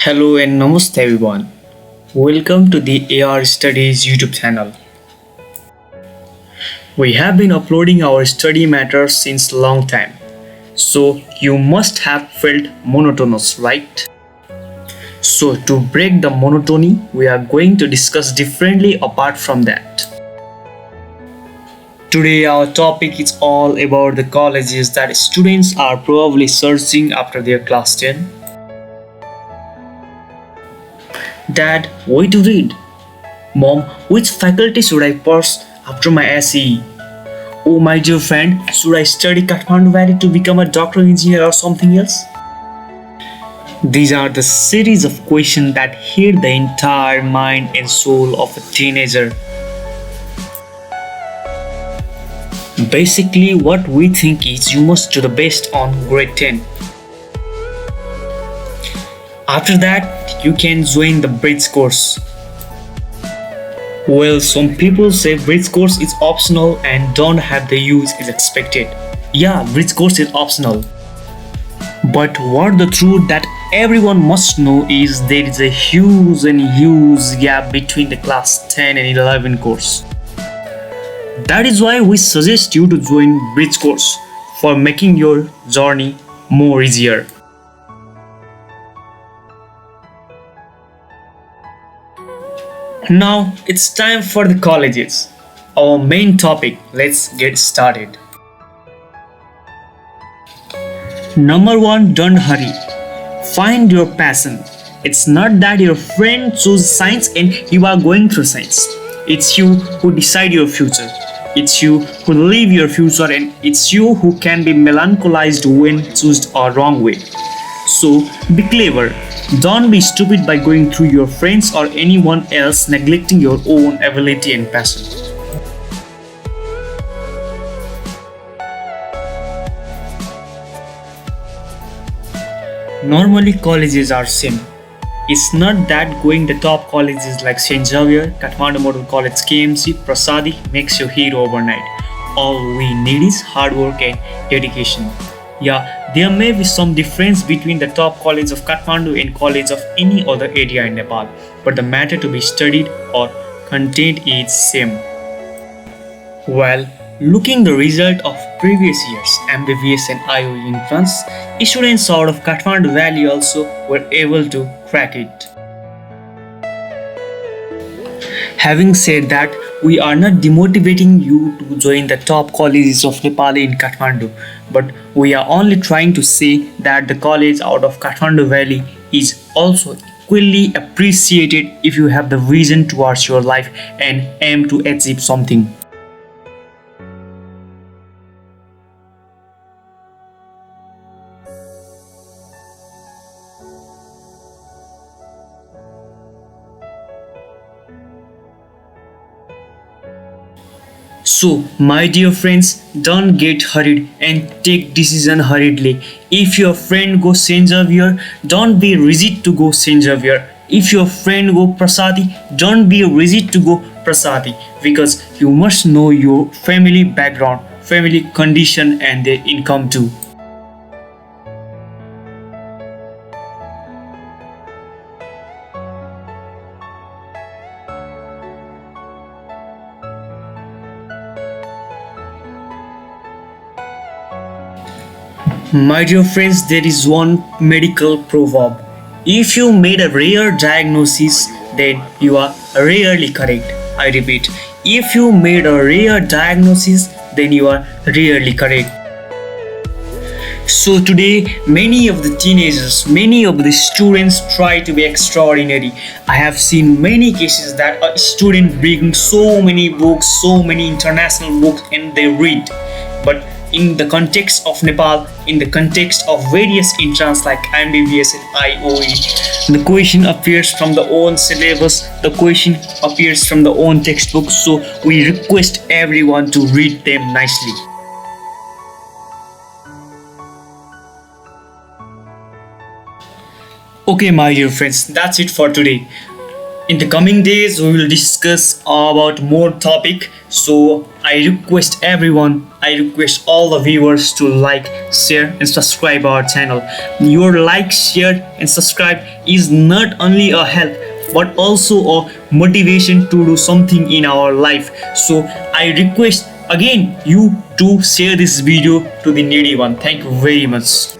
Hello and namaste everyone. Welcome to the AR Studies YouTube channel. We have been uploading our study matters since long time. So you must have felt monotonous, right? So to break the monotony, we are going to discuss differently apart from that. Today our topic is all about the colleges that students are probably searching after their class 10. Dad, what to read? Mom, which faculty should I pursue after my SE? Oh, my dear friend, should I study Kathmandu Valley to become a doctor, engineer, or something else? These are the series of questions that hit the entire mind and soul of a teenager. Basically, what we think is you must do the best on grade 10. After that, you can join the bridge course. Well, some people say bridge course is optional and don't have the use is expected. Yeah, bridge course is optional. But what the truth that everyone must know is there is a huge gap between the class 10 and 11 course. That is why we suggest you to join bridge course for making your journey more easier. Now it's time for the colleges. Our main topic. Let's get started. Number 1, don't hurry. Find your passion. It's not that your friend chose science and you are going through science. It's you who decide your future. It's you who live your future, and it's you who can be melancholized when chosen a wrong way. So be clever. Don't be stupid by going through your friends or anyone else, neglecting your own ability and passion. Normally colleges are same. It's not that going the top colleges like St. Xavier, Kathmandu Model College, KMC, Prasadi makes you hero overnight. All we need is hard work and dedication. Yeah, there may be some difference between the top college of Kathmandu and college of any other area in Nepal, but the matter to be studied or content is same. Well, looking the result of previous years MBBS and IOE entrance, students out of Kathmandu Valley also were able to crack it. Having said that, we are not demotivating you to join the top colleges of Nepal in Kathmandu, but we are only trying to say that the college out of Kathmandu Valley is also equally appreciated if you have the vision towards your life and aim to achieve something. So, my dear friends, don't get hurried and take decision hurriedly. If your friend goes St. Xavier, don't be rigid to go St. Xavier. If your friend go Prasadi, don't be rigid to go Prasadi, because you must know your family background, family condition and their income too. My dear friends, there is one medical proverb. If you made a rare diagnosis, then you are rarely correct. I repeat, if you made a rare diagnosis, then you are rarely correct. So today, many of the teenagers, many of the students try to be extraordinary. I have seen many cases that a student bring so many books, so many international books, and they read. But in the context of Nepal, in the context of various entrants like MBBS and IOE, the question appears from the own syllabus, the question appears from the own textbook, so we request everyone to read them nicely. Okay, my dear friends, that's it for today. In the coming days, we will discuss about more topic. So I request everyone, I request all the viewers to like, share, and subscribe our channel. Your like, share, and subscribe is not only a help but also a motivation to do something in our life. So I request again you to share this video to the needy one. Thank you very much.